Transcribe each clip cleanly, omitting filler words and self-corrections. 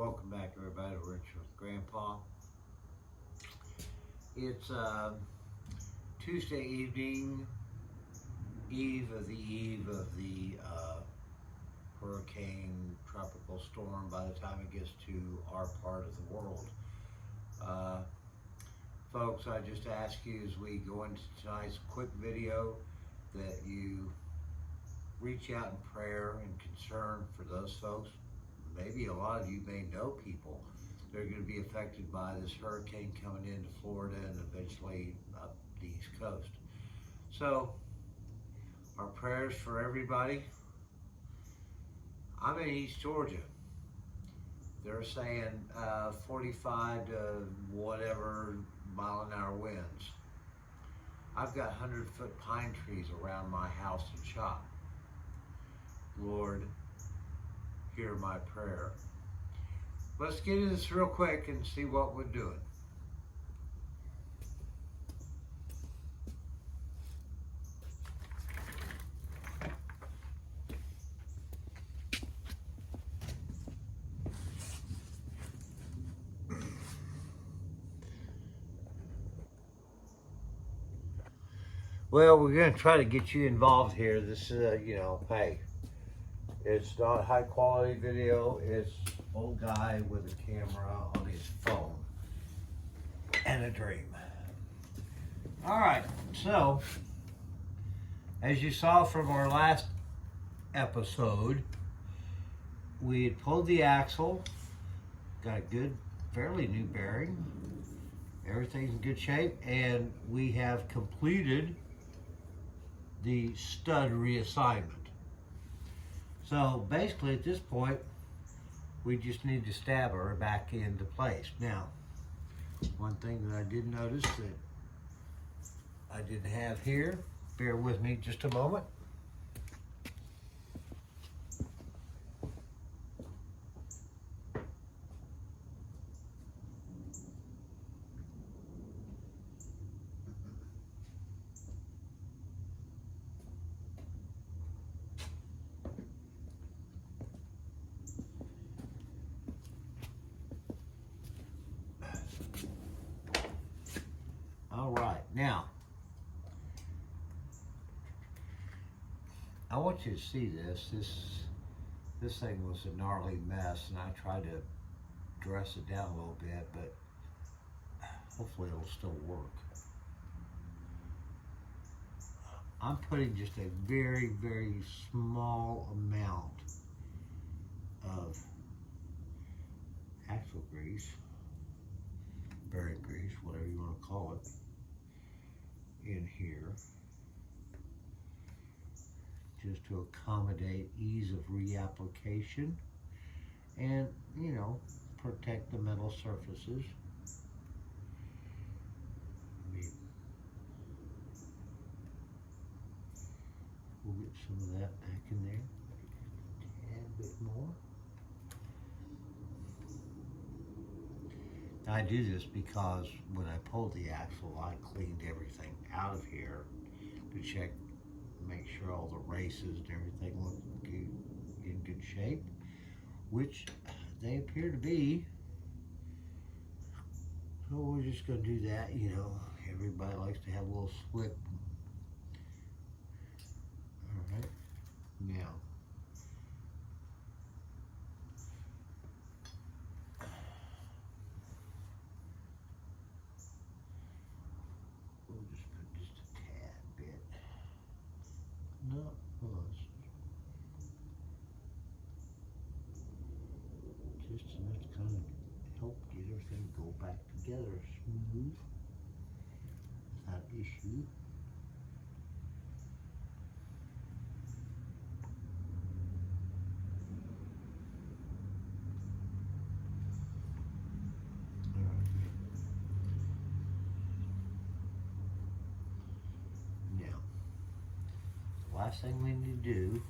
Welcome back, everybody, to Rich with Grandpa. It's Tuesday evening, eve of the hurricane tropical storm by the time it gets to our part of the world. Uh, Folks, I just ask you as we go into tonight's quick video that you reach out in prayer and concern for those folks. Maybe a lot of you may know people that are going to be affected by this hurricane coming into Florida and eventually up the East Coast. So, our prayers for everybody. I'm in East Georgia. They're saying 45 to whatever mile-an-hour winds. I've got 100-foot pine trees around my house and shop. Lord, hear my prayer. Let's get into this real quick and see what we're doing. Well, we're going to try to get you involved here. This is, hey, it's not high quality video. It's old guy with a camera on his phone and a dream. All right, so as you saw from our last episode, we had pulled the axle, got a good, fairly new bearing. Everything's in good shape, and we have completed the stud reassignment. So basically at this point, we just need to stab her back into place. Now, one thing that I did notice that I didn't have here, bear with me just a moment. All right, now, I want you to see this. This thing was a gnarly mess, and I tried to dress it down a little bit, but hopefully it'll still work. I'm putting just a very, very small amount of axle grease, bearing grease, whatever you want to call it, in here, just to accommodate ease of reapplication and, protect the metal surfaces. We'll get some of that back in there, a tad bit more. I do this because when I pulled the axle, I cleaned everything out of here to check, make sure all the races and everything look in good shape, which they appear to be. So we're just going to do that. Everybody likes to have a little slick. All right, now. Not much. Just enough to kind of help get everything go back together smooth without issue. Now, the last thing we need to do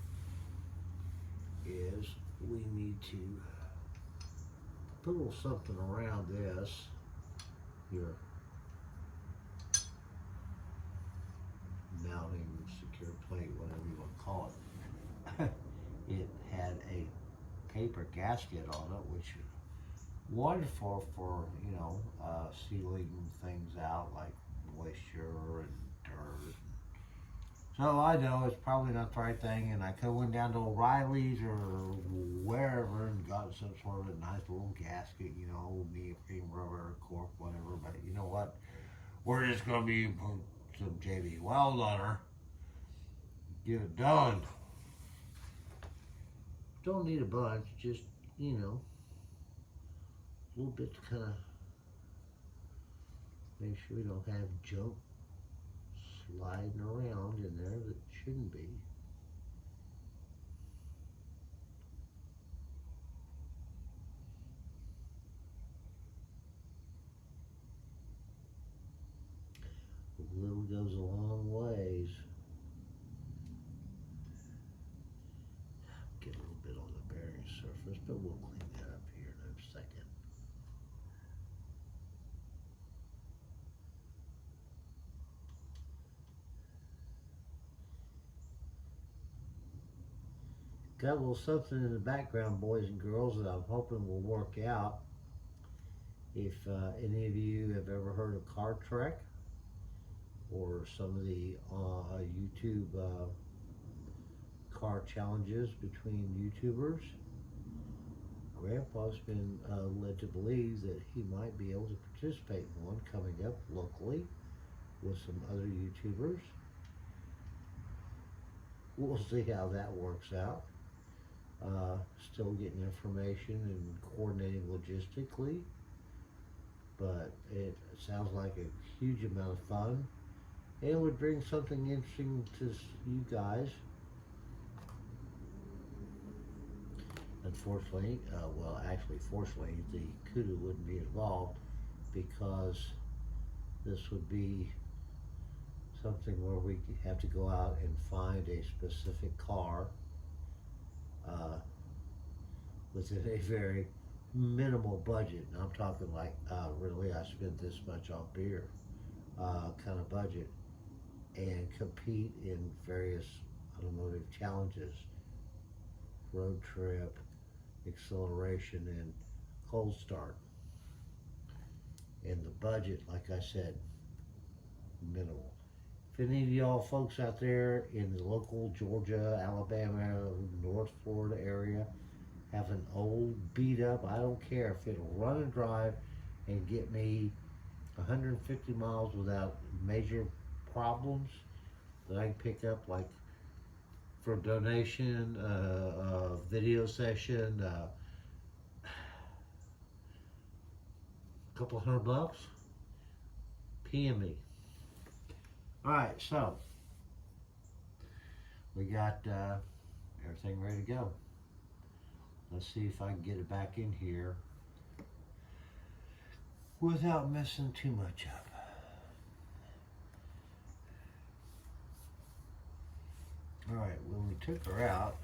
is we need to put a little something around this here, mounting secure plate, whatever you want to call it. It had a paper gasket on it, which wonderful for, you know, sealing things out like moisture and dirt. So I know it's probably not the right thing, and I could have went down to O'Reilly's or wherever and got some sort of a nice little gasket, you know, neoprene rubber, cork, whatever. But you know what? We're just gonna be put some JB Weld on her. Get it done. Don't need a bunch, just, you know, a little bit to kind of make sure we don't have junk sliding around in there that shouldn't be. Glue goes a long ways. Get a little bit on the bearing surface, but we'll clean that up here in a second. Got a little something in the background, boys and girls, that I'm hoping will work out. If any of you have ever heard of Car Trek or some of the YouTube car challenges between YouTubers, Grandpa's been led to believe that he might be able to participate in one coming up locally with some other YouTubers. We'll see how that works out. Still getting information and coordinating logistically, but it sounds like a huge amount of fun, and it would bring something interesting to you guys. Unfortunately, fortunately, the kudu wouldn't be involved because this would be something where we have to go out and find a specific car within a very minimal budget. And I'm talking like, really, I spent this much on beer kind of budget, and compete in various automotive challenges, road trip, acceleration, and cold start. And the budget, like I said, minimal. If any of y'all folks out there in the local Georgia, Alabama, North Florida area have an old beat up, I don't care if it'll run and drive and get me 150 miles without major problems, that I can pick up, like for donation, video session, a couple $100, PM me. All right, so we got everything ready to go. Let's see if I can get it back in here without messing too much up. All right, when we took her out,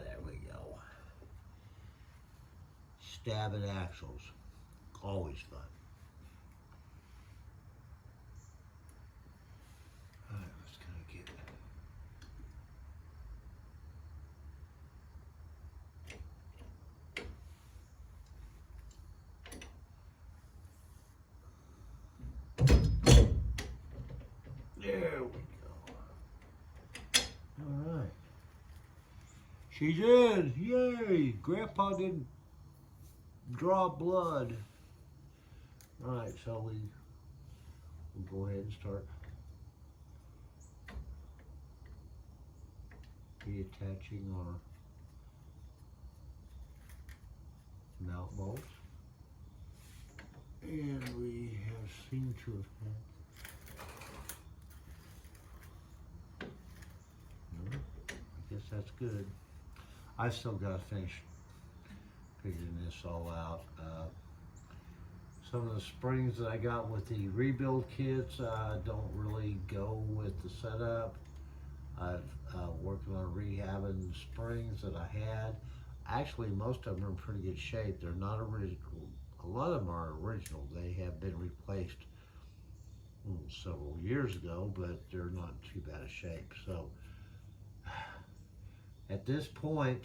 there we go. Stabbing axles, always fun. All right, let's kind of get there we go. All right. She's in. Yay! Grandpa didn't draw blood. All right, so we'll go ahead and start reattaching our mount bolts. And we have seemed to have had, no, I guess that's good. I still gotta finish figuring this all out. Some of the springs that I got with the rebuild kits don't really go with the setup. I've working on rehabbing the springs that I had. Actually, most of them are in pretty good shape. They're not original. A lot of them are original. They have been replaced several years ago, but they're not in too bad a shape. So at this point,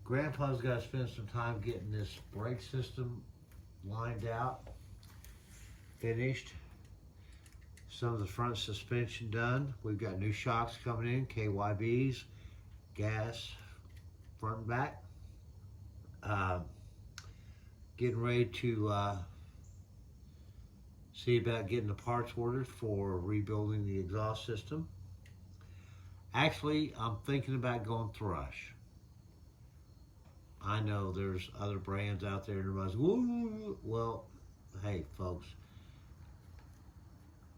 Grandpa's got to spend some time getting this brake system lined out, finished. Some of the front suspension done. We've got new shocks coming in, KYBs, gas, front and back. Getting ready to see about getting the parts ordered for rebuilding the exhaust system. Actually, I'm thinking about going Thrush. I know there's other brands out there and everybody's, woo. Well, hey folks,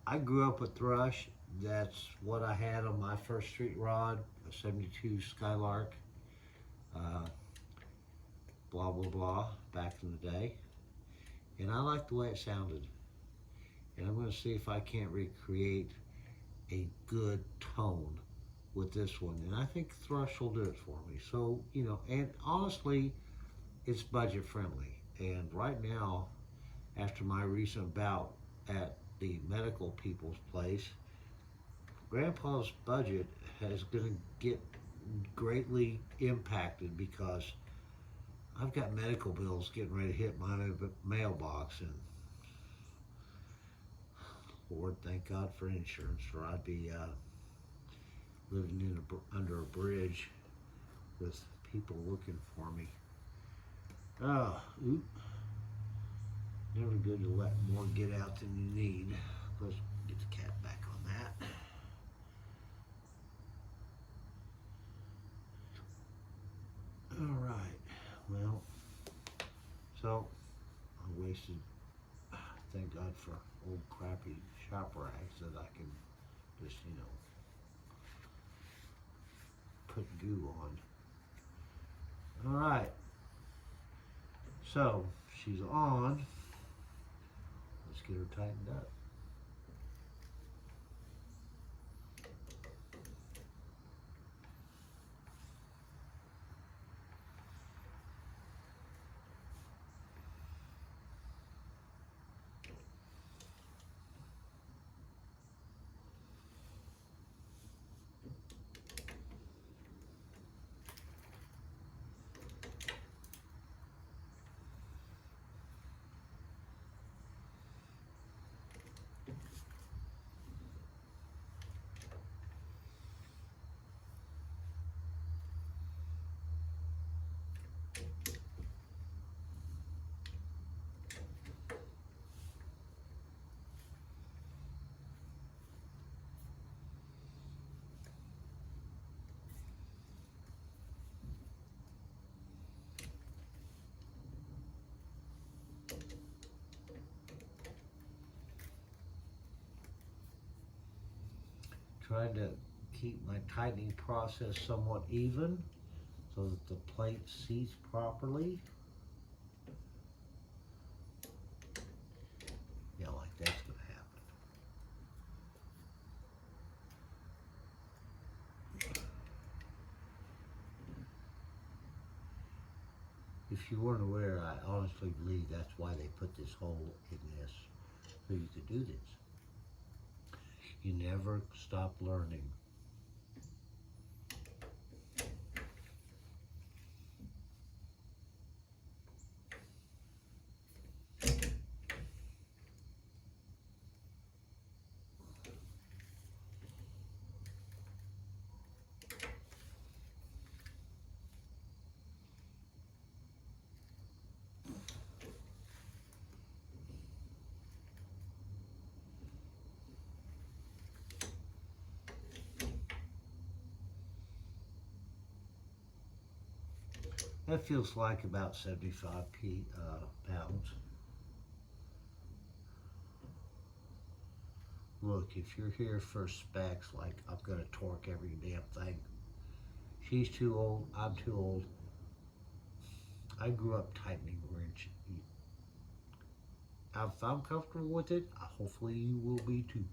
I grew up with Thrush. That's what I had on my first street rod, a 72 Skylark, blah, blah, blah, back in the day. And I like the way it sounded. And I'm gonna see if I can't recreate a good tone with this one. And I think Thrush will do it for me. So, you know, and honestly, it's budget friendly. And right now, after my recent bout at the medical people's place, Grandpa's budget is gonna get greatly impacted because I've got medical bills getting ready to hit my mailbox, and Lord, thank God for insurance, or I'd be living in under a bridge with people looking for me. Oh, oop. Never good to let more get out than you need. Let's get the cat back on that. All right, well, so I wasted, thank God for old crappy shop rags that I can just, you know, put goo on. All right, so she's on. Let's get her tightened up. Trying to keep my tightening process somewhat even so that the plate seats properly. Yeah, like that's gonna happen. If you weren't aware, I honestly believe that's why they put this hole in this, so you could do this. You never stop learning. That feels like about 75 pounds. Look, if you're here for specs, like I'm gonna torque every damn thing. She's too old, I'm too old. I grew up tightening wrench. If I'm comfortable with it, hopefully you will be too.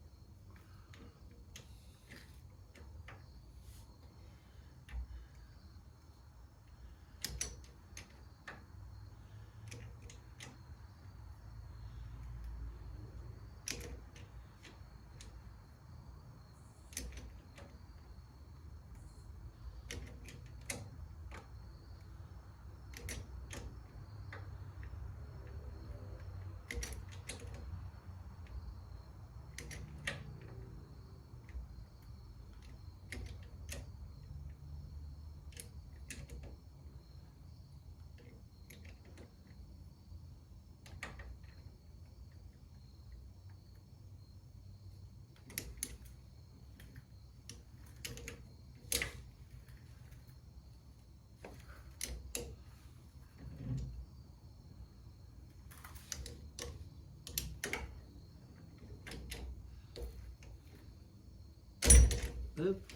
Oops.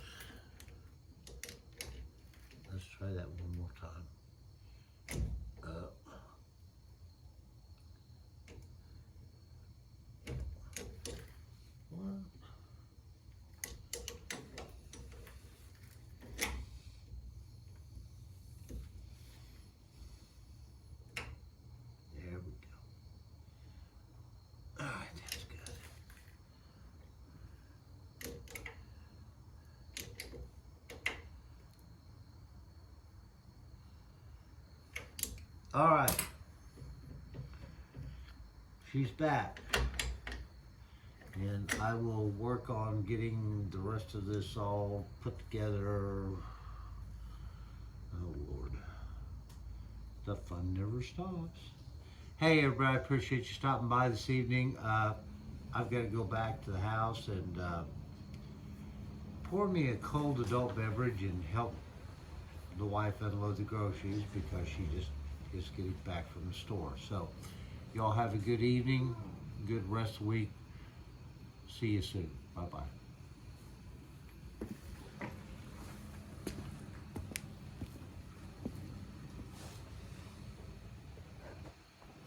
Let's try that one more time. What? There we go. All right, that's good. All right. She's back. And I will work on getting the rest of this all put together. Oh Lord. The fun never stops. Hey everybody, I appreciate you stopping by this evening. I've got to go back to the house and pour me a cold adult beverage and help the wife unload the groceries because she just is getting back from the store. So y'all have a good evening, good rest of the week. See you soon. Bye-bye.